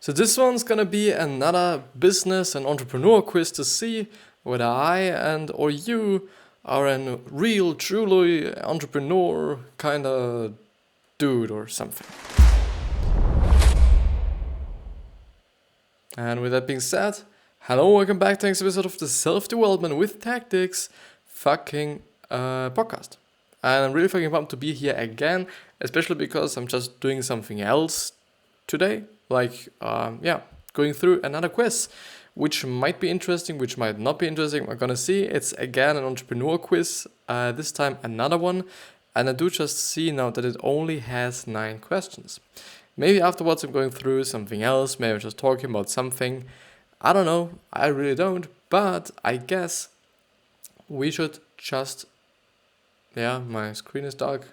So this one's gonna be another business and entrepreneur quiz to see whether I and or you are a real, truly entrepreneur kind of dude or something. And with that being said, hello, welcome back to the next episode of the Self-Development with Tactics podcast. And I'm really fucking pumped to be here again, especially because I'm just doing something else today. Going through another quiz, which might be interesting, which might not be interesting. We're gonna see. It's again an entrepreneur quiz, this time another one. And I do just see now that it only has 9 questions. Maybe afterwards I'm going through something else, maybe I'm just talking about something. I don't know, I really don't, but I guess we should just, my screen is dark,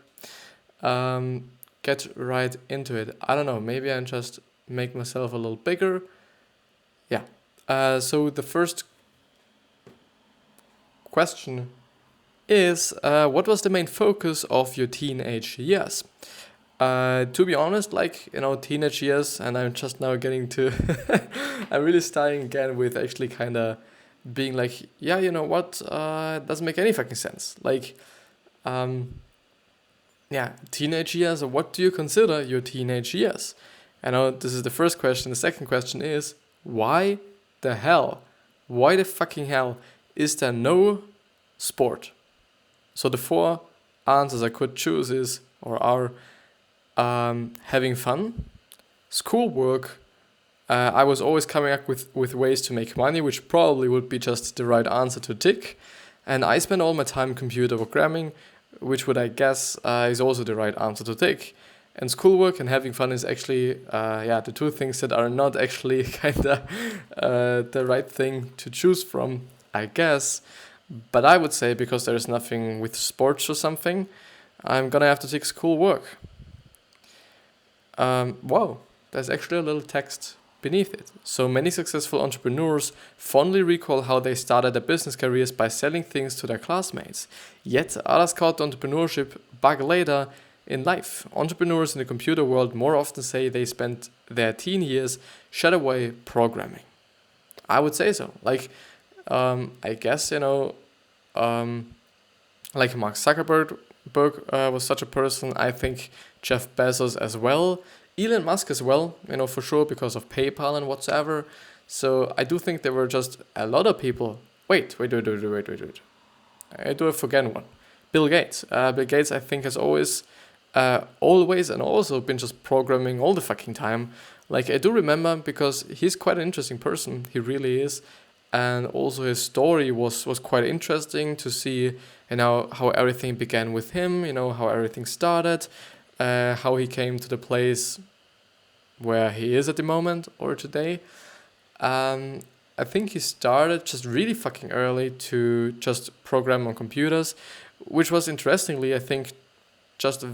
get right into it. I don't know, maybe I just make myself a little bigger. So the first question is, what was the main focus of your teenage years? To be honest, teenage years, and I'm just now getting to, I'm really starting again with actually kind of being like, it doesn't make any fucking sense. Teenage years, what do you consider your teenage years? I know this is the first question. The second question is, why the fucking hell is there no sport? So the 4 answers I could choose are having fun, schoolwork. I was always coming up with ways to make money, which probably would be just the right answer to tick. And I spend all my time computer programming, which would I guess is also the right answer to tick. And schoolwork and having fun is actually, the 2 things that are not actually kinda the right thing to choose from, I guess. But I would say because there's nothing with sports or something, I'm gonna have to take schoolwork. There's actually a little text beneath it. So many successful entrepreneurs fondly recall how they started their business careers by selling things to their classmates. Yet others caught the entrepreneurship bug later in life. Entrepreneurs in the computer world more often say they spent their teen years shut away programming. I would say so. I guess, like Mark Zuckerberg was such a person. I think Jeff Bezos as well. Elon Musk as well, for sure, because of PayPal and whatsoever. So I do think there were just a lot of people. Wait. I do have forgotten one. Bill Gates. Bill Gates, I think, has always and also been just programming all the fucking time. I do remember, because he's quite an interesting person. He really is. And also his story was quite interesting to see, how everything began with him, how everything started, how he came to the place where he is at the moment or today. I think he started just really fucking early to just program on computers, which was interestingly, I think, just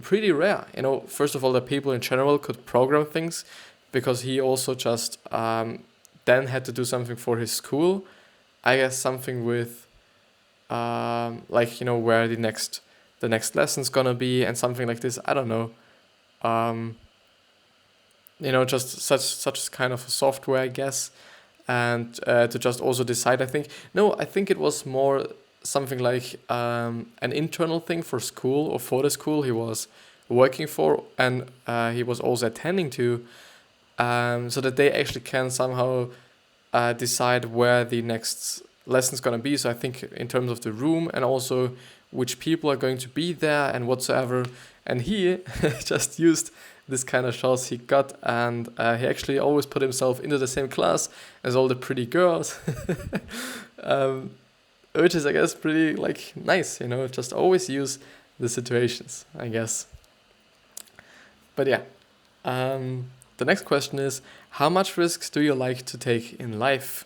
pretty rare. First of all, that people in general could program things, because he also just then had to do something for his school. I guess something with where the next lesson's gonna be and something like this. I don't know. Just such kind of software, I guess, and to just also decide. I think it was more something like an internal thing for school, or for the school he was working for, and he was also attending to, so that they actually can somehow decide where the next lesson's gonna be. So I think in terms of the room, and also which people are going to be there and whatsoever. And he just used this kind of chance he got, and he actually always put himself into the same class as all the pretty girls, which is, I guess, pretty nice, just always use the situations, I guess. But the next question is, how much risks do you like to take in life?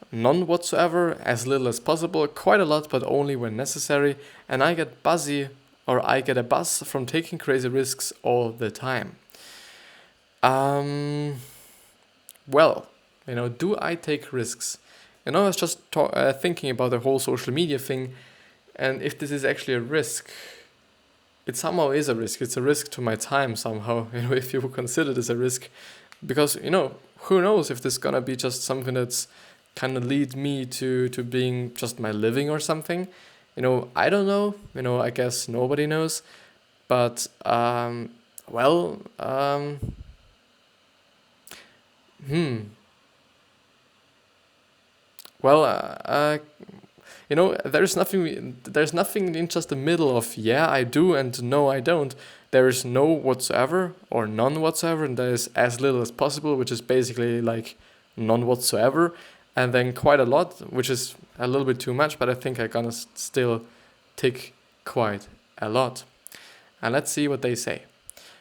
None whatsoever, as little as possible, quite a lot, but only when necessary, and I get a buzz from taking crazy risks all the time. Do I take risks? I was just thinking about the whole social media thing, and if this is actually a risk, it somehow is a risk. It's a risk to my time somehow, if you consider this a risk. because, who knows if this is gonna be just something that's kind of lead me to being just my living or something. I don't know. I guess nobody knows. But well, well, there's nothing in just the middle of yeah I do and no I don't. There is no whatsoever or none whatsoever, and there is as little as possible, which is basically like none whatsoever, and then quite a lot, which is a little bit too much, but I think I'm gonna still tick quite a lot. And let's see what they say.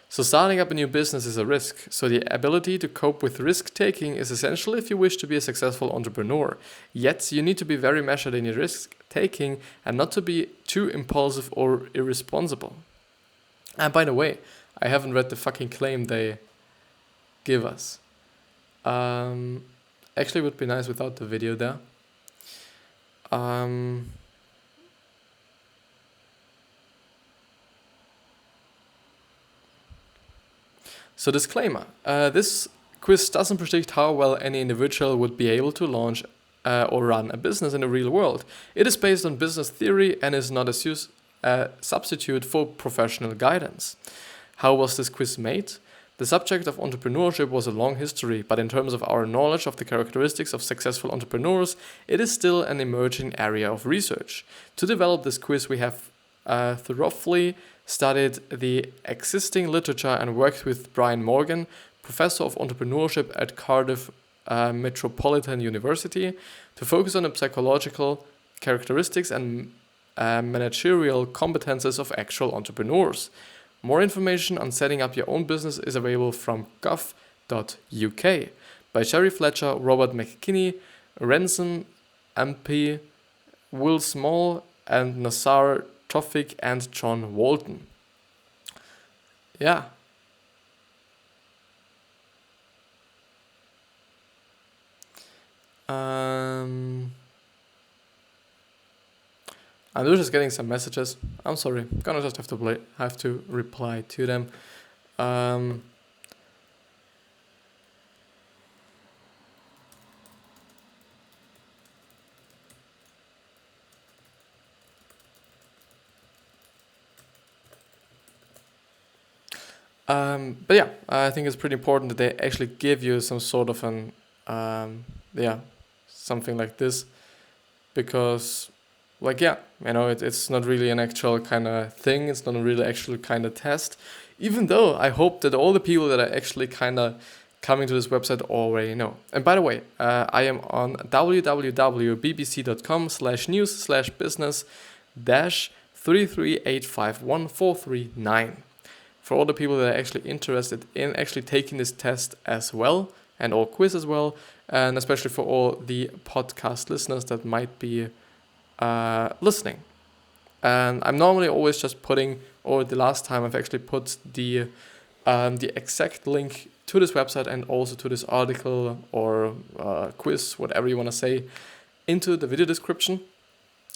So starting up a new business is a risk. So the ability to cope with risk taking is essential if you wish to be a successful entrepreneur. Yet you need to be very measured in your risk taking and not to be too impulsive or irresponsible. And by the way, I haven't read the fucking claim they give us. Actually, it would be nice without the video there. So disclaimer, this quiz doesn't predict how well any individual would be able to launch or run a business in the real world. It is based on business theory and is not a substitute for professional guidance. How was this quiz made? The subject of entrepreneurship was a long history, but in terms of our knowledge of the characteristics of successful entrepreneurs, it is still an emerging area of research. To develop this quiz, we have thoroughly studied the existing literature and worked with Brian Morgan, professor of entrepreneurship at Cardiff Metropolitan University, to focus on the psychological characteristics and managerial competences of actual entrepreneurs. More information on setting up your own business is available from gov.uk by Sherry Fletcher, Robert McKinney, Ransom MP, Will Small, and Nassar Tofik and John Walton. Yeah. I'm just getting some messages. I'm sorry. Gonna just have to reply to them. But yeah, I think it's pretty important that they actually give you some sort of an something like this, because it's not really an actual kind of thing. It's not a really actual kind of test, even though I hope that all the people that are actually kind of coming to this website already know. And by the way, I am on www.bbc.com/news/business-338514339 for all the people that are actually interested in actually taking this test as well, and all quiz as well, and especially for all the podcast listeners that might be listening. And I'm normally always just putting, or the last time I've actually put the exact link to this website and also to this article or quiz, whatever you want to say, into the video description.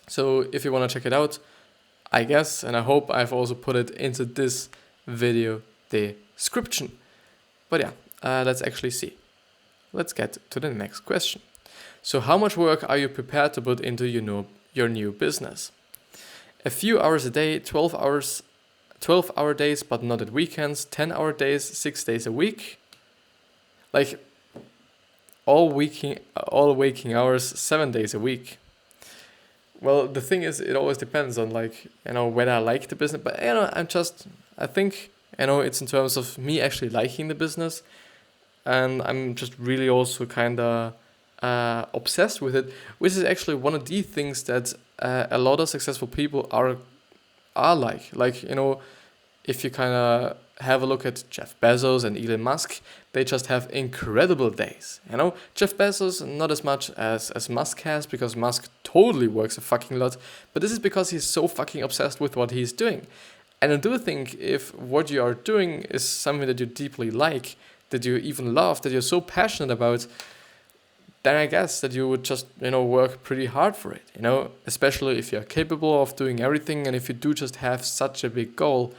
So if you want to check it out, I guess, and I hope I've also put it into this video description. But yeah, let's actually see. Let's get to the next question. So how much work are you prepared to put into your new business? A few hours a day, 12-hour days, but not at weekends, 10-hour days, 6 days a week. Like all waking hours, 7 days a week. Well, the thing is, it always depends on whether I like the business. But I think it's in terms of me actually liking the business, and I'm just really also kind of obsessed with it, which is actually one of the things that a lot of successful people are like. If you kind of have a look at Jeff Bezos and Elon Musk, they just have incredible days. Jeff Bezos not as much as Musk has, because Musk totally works a fucking lot, but this is because he's so fucking obsessed with what he's doing. And I do think if what you are doing is something that you deeply like, that you even love, that you're so passionate about, then I guess that you would just, work pretty hard for it, especially if you're capable of doing everything, and if you do just have such a big goal,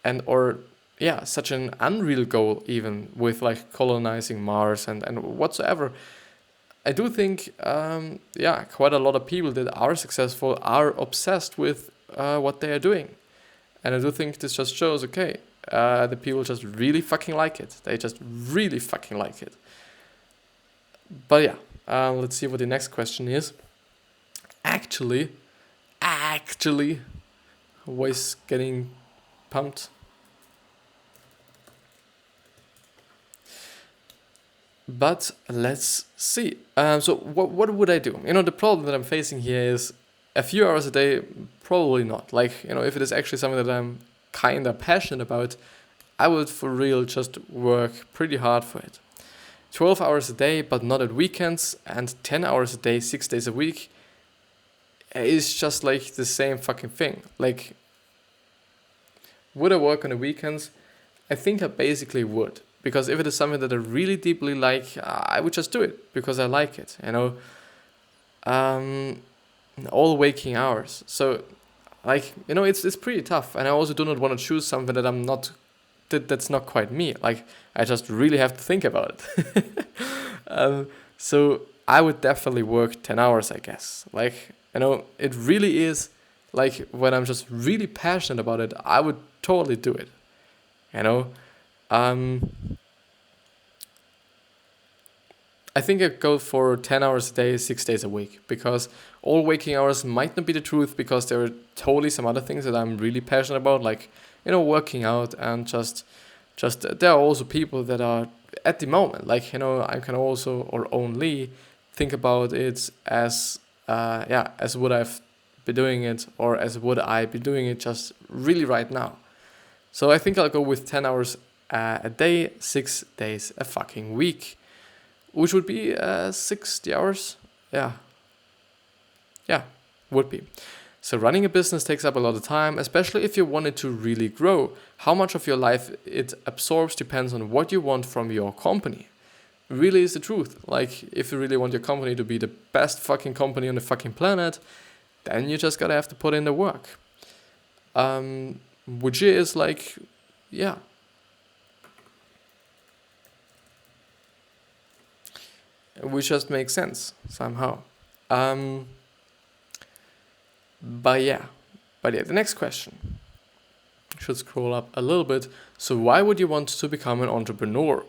and or yeah, such an unreal goal, even with like colonizing Mars and whatsoever. I do think, yeah, quite a lot of people that are successful are obsessed with what they are doing. And I do think this just shows, okay, the people just really fucking like it. They just really fucking like it. But yeah, let's see what the next question is. Actually, voice getting pumped. But let's see. So what would I do? The problem that I'm facing here is a few hours a day, probably not. Like, if it is actually something that I'm kind of passionate about, I would for real just work pretty hard for it. 12 hours a day, but not at weekends, and 10 hours a day, 6 days a week, is just like the same fucking thing. Like, would I work on the weekends? I think I basically would. Because if it is something that I really deeply like, I would just do it because I like it, all waking hours. So, like, it's pretty tough. And I also do not want to choose something that's not quite me. Like, I just really have to think about it. So I would definitely work 10 hours, I guess. Like, it really is, like, when I'm just really passionate about it, I would totally do it. I think I'd go for 10 hours a day, 6 days a week, because all waking hours might not be the truth, because there are totally some other things that I'm really passionate about, like, working out, and just there are also people that are at the moment, like, I can also or only think about it as as would I've be doing it, or as would I be doing it just really right now. So I think I'll go with 10 hours a day, 6 days a fucking week, which would be 60 hours. Yeah, would be. So running a business takes up a lot of time, especially if you want it to really grow. How much of your life it absorbs depends on what you want from your company. Really is the truth. Like, if you really want your company to be the best fucking company on the fucking planet, then you just gotta have to put in the work. Which is like, yeah. Which just makes sense somehow. But yeah, the next question. Should scroll up a little bit. So why would you want to become an entrepreneur?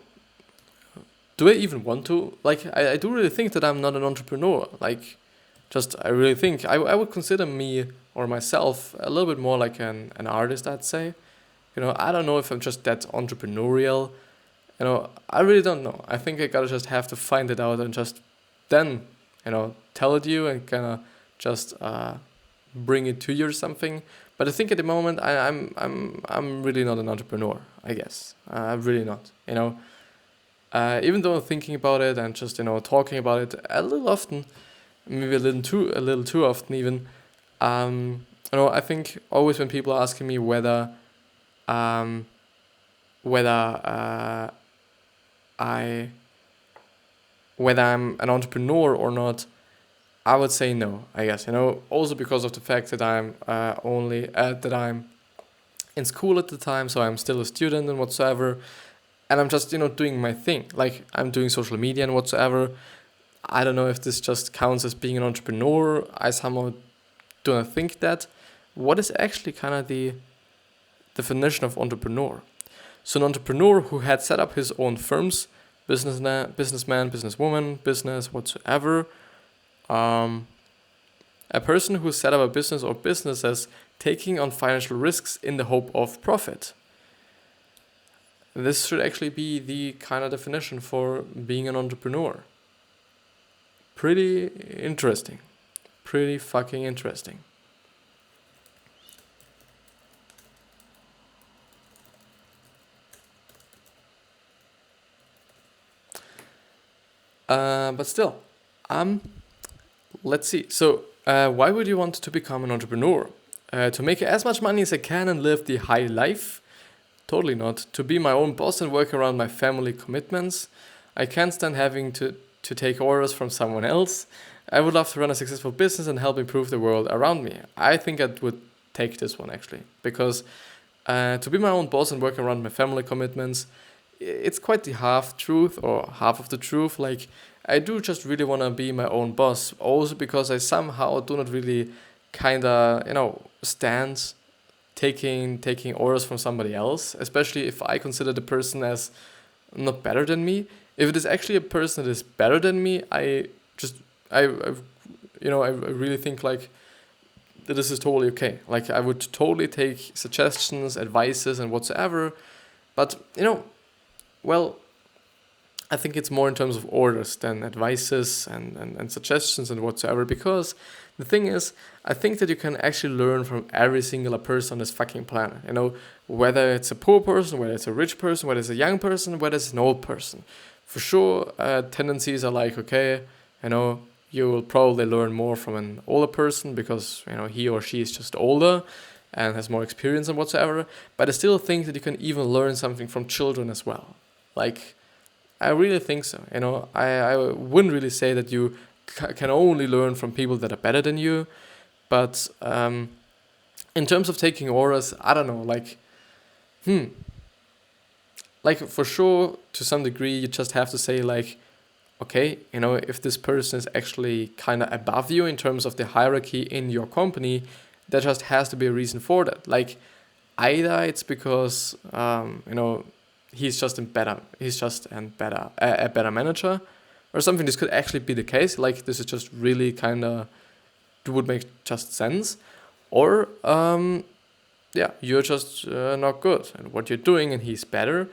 Do I even want to? Like, I do really think that I'm not an entrepreneur. Like, I really think I would consider me or myself a little bit more like an artist, I'd say. I don't know if I'm just that entrepreneurial. I really don't know. I think I gotta just have to find it out and just then, tell it you and kind of just bring it to you or something. But I think at the moment I'm really not an entrepreneur, I guess. I'm really not. Even though I'm thinking about it and just talking about it a little often, maybe a little too often even. I think always when people are asking me whether I'm an entrepreneur or not, I would say no, I guess. Also because of the fact that I'm that I'm in school at the time, so I'm still a student and whatsoever, and I'm just doing my thing. Like, I'm doing social media and whatsoever. I don't know if this just counts as being an entrepreneur. I somehow do not think that. What is actually kind of the definition of entrepreneur? So an entrepreneur who had set up his own firms, businessman, businesswoman, business whatsoever. A person who set up a business or businesses taking on financial risks in the hope of profit. This should actually be the kind of definition for being an entrepreneur. Pretty interesting. Pretty fucking interesting. But still, let's see. So, why would you want to become an entrepreneur? To make as much money as I can and live the high life? Totally not. To be my own boss and work around my family commitments? I can't stand having to take orders from someone else. I would love to run a successful business and help improve the world around me. I think I would take this one actually, because To be my own boss and work around my family commitments, it's quite the half truth or half of the truth. Like, I do just really want to be my own boss, also because I somehow do not really kind of, stand taking orders from somebody else, especially if I consider the person as not better than me. If it is actually a person that is better than me, I really think like that this is totally okay. Like, I would totally take suggestions, advices, and whatsoever. But well, I think it's more in terms of orders than advices and suggestions and whatsoever. Because the thing is, I think that you can actually learn from every single person on this fucking planet. Whether it's a poor person, whether it's a rich person, whether it's a young person, whether it's an old person. For sure, tendencies are like, okay, you will probably learn more from an older person because, he or she is just older and has more experience and whatsoever. But I still think that you can even learn something from children as well. Like, I really think so. I wouldn't really say that you can only learn from people that are better than you. But in terms of taking orders, I don't know, like for sure, to some degree, you just have to say like, okay, if this person is actually kind of above you in terms of the hierarchy in your company, there just has to be a reason for that. Like, either it's because, he's just a better manager or something. This could actually be the case. Like, this is just really kind of, would make just sense. Or, you're just not good at what you're doing and he's better.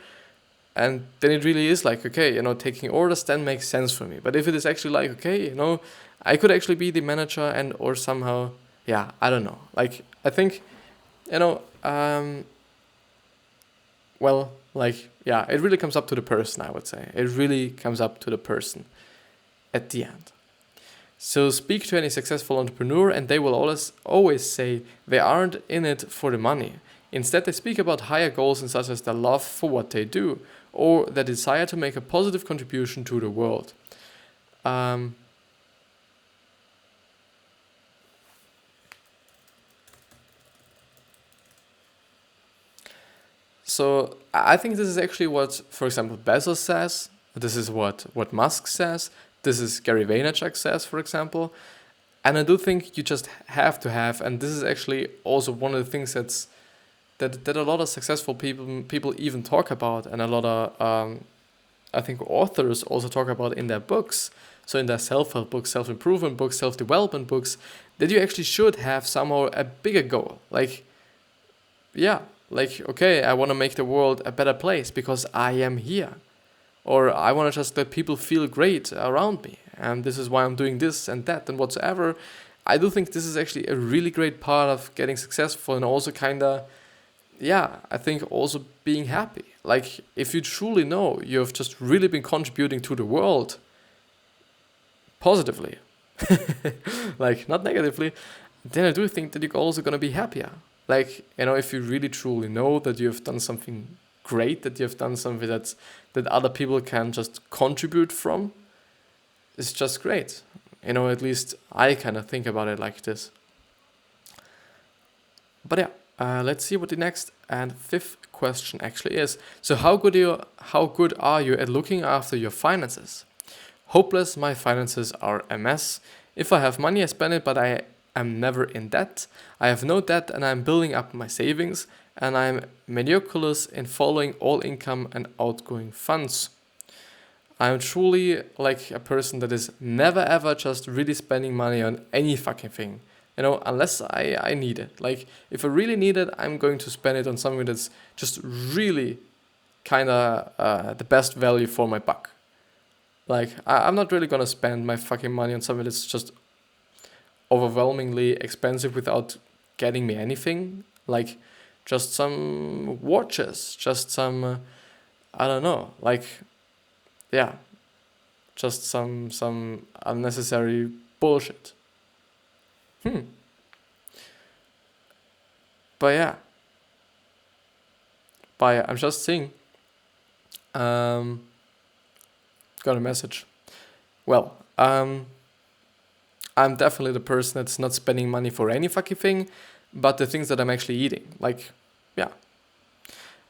And then it really is like, okay, taking orders then makes sense for me. But if it is actually like, okay, I could actually be the manager and or somehow, I don't know. Like, I think, it really comes up to the person, I would say. It really comes up to the person at the end. So speak to any successful entrepreneur and they will always say they aren't in it for the money. Instead, they speak about higher goals such as their love for what they do or their desire to make a positive contribution to the world. So I think this is actually what, for example, Bezos says. This is what Musk says. This is Gary Vaynerchuk says, for example. And I do think you just have to have, and this is actually also one of the things that a lot of successful people even talk about, and a lot of I think authors also talk about in their books. So in their self-help books, self-improvement books, self-development books, that you actually should have somehow a bigger goal. Like, okay, I want to make the world a better place because I am here. Or I want to just let people feel great around me. And this is why I'm doing this and that and whatsoever. I do think this is actually a really great part of getting successful and also kind of, I think also being happy. Like, if you truly know you've just really been contributing to the world positively, like not negatively, then I do think that you're also going to be happier. Like, if you really truly know that you've done something great, that you've done something that other people can just contribute from, it's just great. At least I kind of think about it like this. But let's see what the next and fifth question actually is. So how good are you at looking after your finances? Hopeless, my finances are a mess. If I have money, I spend it, but I am never in debt. I have no debt and I'm building up my savings, and I'm meticulous in following all income and outgoing funds. I'm truly like a person that is never ever just really spending money on any fucking thing. Unless I need it. Like, if I really need it, I'm going to spend it on something that's just really kind of the best value for my buck. Like, I'm not really going to spend my fucking money on something that's just overwhelmingly expensive without getting me anything. Like, just some watches, just some, I don't know, like, just some unnecessary bullshit. But I'm just seeing. Got a message. Well, I'm definitely the person that's not spending money for any fucking thing, but the things that I'm actually eating. Like,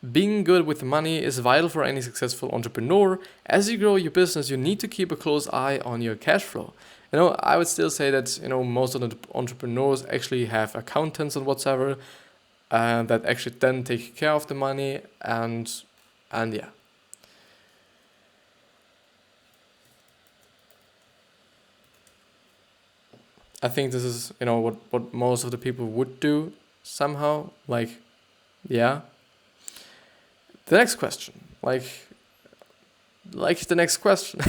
Being good with money is vital for any successful entrepreneur. As you grow your business, you need to keep a close eye on your cash flow. I would still say that, most of the entrepreneurs actually have accountants and whatsoever, that actually then take care of the money, and yeah. I think this is, what most of the people would do somehow. Like, yeah. The next question. Like the next question.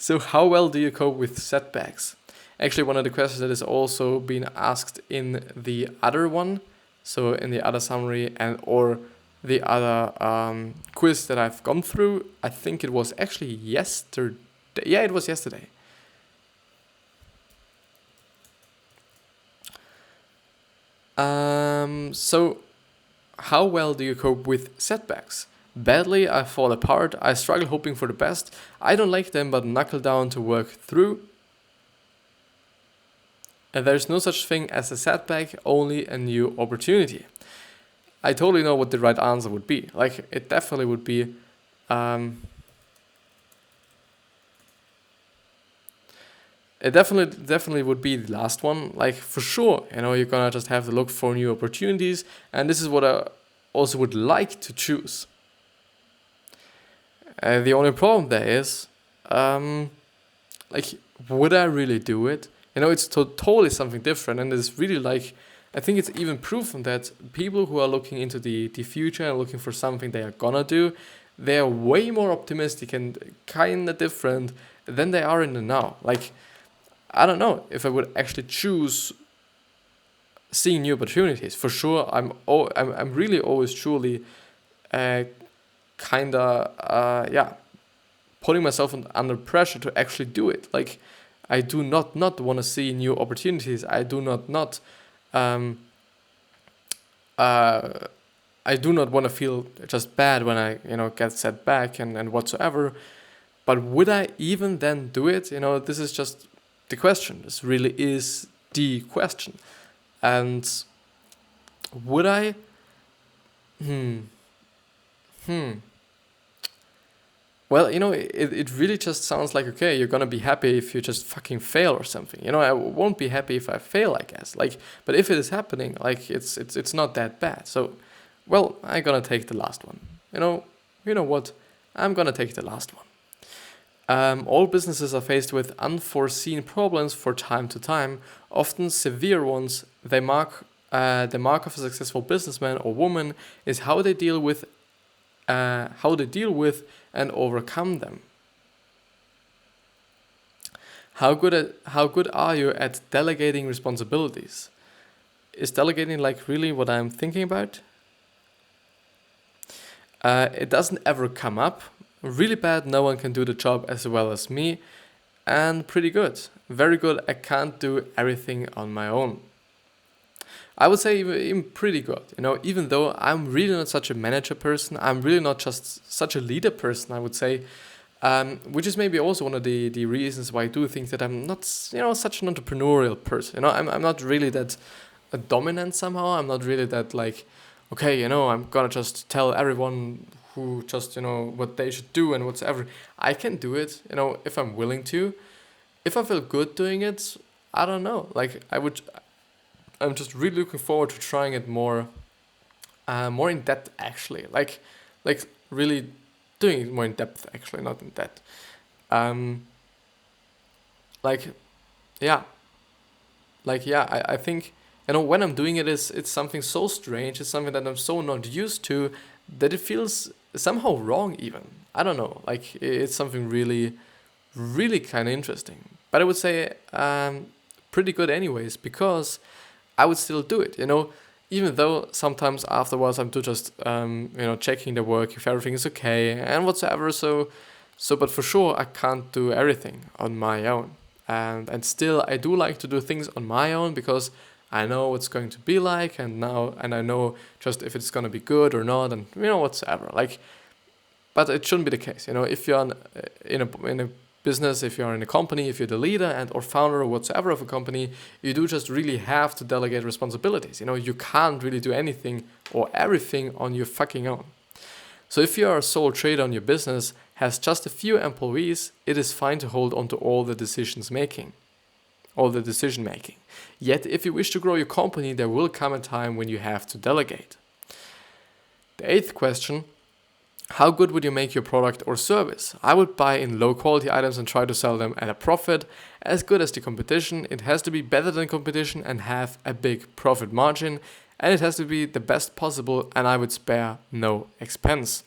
So how well do you cope with setbacks? Actually, one of the questions that is also being asked in the other one, so in the other summary and or the other quiz that I've gone through, I think it was actually yesterday. Yeah, it was yesterday. So how well do you cope with setbacks? Badly, I fall apart, I struggle hoping for the best, I don't like them but knuckle down to work through. And there's no such thing as a setback, only a new opportunity. I totally know what the right answer would be. Like, it definitely would be, it definitely would be the last one. Like, for sure, you're gonna just have to look for new opportunities, and this is what I also would like to choose. The only problem there is, like, would I really do it? It's totally something different, and it's really like, I think it's even proven that people who are looking into the future and looking for something they are gonna do, they are way more optimistic and kind of different than they are in the now. Like, I don't know if I would actually choose seeing new opportunities. For sure, I'm really always truly, kind of, yeah, putting myself under pressure to actually do it. Like, I do not want to see new opportunities. I do not I do not want to feel just bad when I get set back and whatsoever. But would I even then do it? This is just the question. This really is the question. And would I? Hmm. Well, it really just sounds like, okay, you're gonna be happy if you just fucking fail or something. I won't be happy if I fail, I guess. Like, but if it is happening, like, it's not that bad. So, well, I'm gonna take the last one. You know what? I'm gonna take the last one. All businesses are faced with unforeseen problems from time to time, often severe ones. The mark of a successful businessman or woman is how they deal with and overcome them. How good are you at delegating responsibilities? Is delegating like really what I'm thinking about? It doesn't ever come up. Really bad, no one can do the job as well as me. And pretty good. Very good, I can't do everything on my own. I would say even pretty good, even though I'm really not such a manager person, I'm really not just such a leader person, I would say, which is maybe also one of the reasons why I do think that I'm not, such an entrepreneurial person. I'm not really that dominant somehow. I'm not really that like, okay, I'm gonna just tell everyone who just, what they should do and whatsoever. I can do it, if I'm willing to. If I feel good doing it, I don't know. Like, I'm just really looking forward to trying it more in depth actually. Like really doing it more in depth actually, not in depth. Like, yeah. I think, when I'm doing it, it's something so strange, it's something that I'm so not used to, that it feels somehow wrong even. I don't know, like, it's something really, really kind of interesting. But I would say pretty good anyways, because I would still do it, even though sometimes afterwards I'm just, checking the work if everything is okay and whatsoever. So, but for sure I can't do everything on my own, and still I do like to do things on my own because I know what's going to be like, and I know just if it's gonna be good or not, and whatsoever. Like, but it shouldn't be the case, if you're in a business, if you're in a company, if you're the leader and or founder or whatsoever of a company, you do just really have to delegate responsibilities. You can't really do anything or everything on your fucking own. So if you are a sole trader on your business, has just a few employees, it is fine to hold on to all the decision making. Yet if you wish to grow your company, there will come a time when you have to delegate. The 8th question: how good would you make your product or service? I would buy in low quality items and try to sell them at a profit as good as the competition. It has to be better than competition and have a big profit margin, and it has to be the best possible, and I would spare no expense.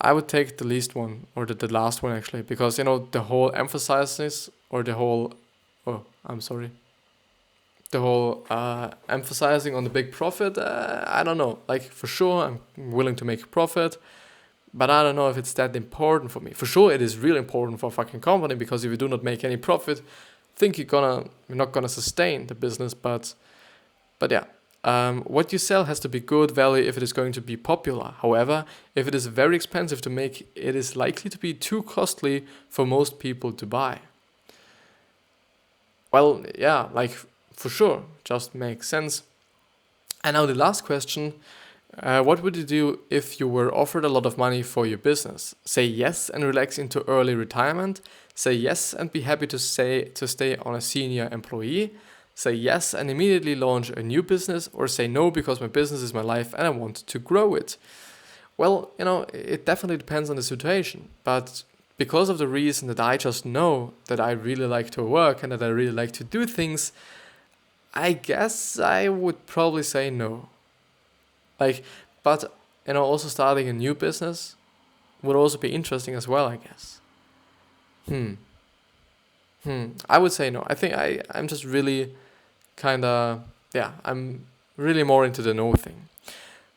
I would take the least one, or the last one actually, because the whole emphasis or the whole emphasizing on the big profit, I don't know. Like, for sure, I'm willing to make a profit, but I don't know if it's that important for me. For sure, it is really important for a fucking company, because if you do not make any profit, I think you're not gonna sustain the business. But yeah, what you sell has to be good value if it is going to be popular. However, if it is very expensive to make, it is likely to be too costly for most people to buy. Well, yeah, like, for sure, just makes sense. And now the last question: what would you do if you were offered a lot of money for your business? Say yes and relax into early retirement. Say yes and be happy to stay on a senior employee. Say yes and immediately launch a new business, or say no because my business is my life and I want to grow it. Well, it definitely depends on the situation, but because of the reason that I just know that I really like to work and that I really like to do things, I guess I would probably say no. But also starting a new business would also be interesting as well, I guess. I would say no. I think I'm just really I'm really more into the no thing.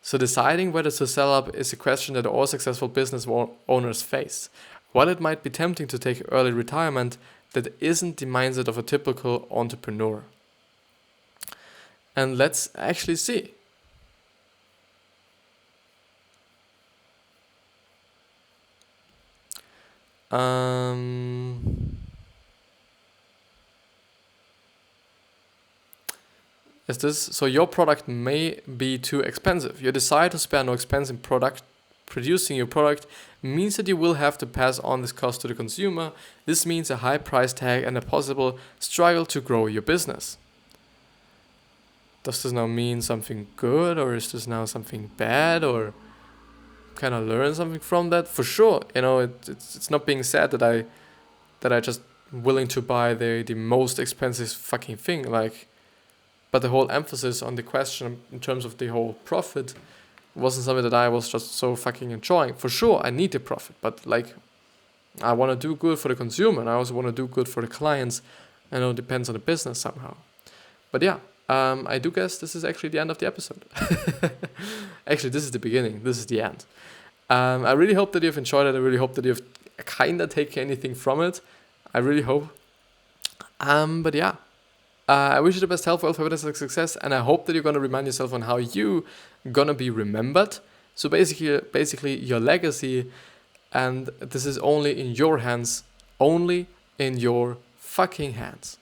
So deciding whether to sell up is a question that all successful business owners face. While it might be tempting to take early retirement, that isn't the mindset of a typical entrepreneur. And let's actually see. So your product may be too expensive. You decide to spare no expense in producing your product means that you will have to pass on this cost to the consumer. This means a high price tag and a possible struggle to grow your business. Does this now mean something good, or is this now something bad, or can I learn something from that? For sure, it's not being said that I just willing to buy the most expensive fucking thing, but the whole emphasis on the question in terms of the whole profit wasn't something that I was just so fucking enjoying. For sure, I need the profit, but I want to do good for the consumer, and I also want to do good for the clients. I know it depends on the business somehow. But yeah, I do guess this is actually the end of the episode. Actually, this is the beginning. This is the end. I really hope that you've enjoyed it. I really hope that you've kind of taken anything from it. I really hope. But yeah. I wish you the best health, wealth, happiness, and success, and I hope that you're going to remind yourself on how you going to be remembered. So basically your legacy, and this is only in your hands, only in your fucking hands.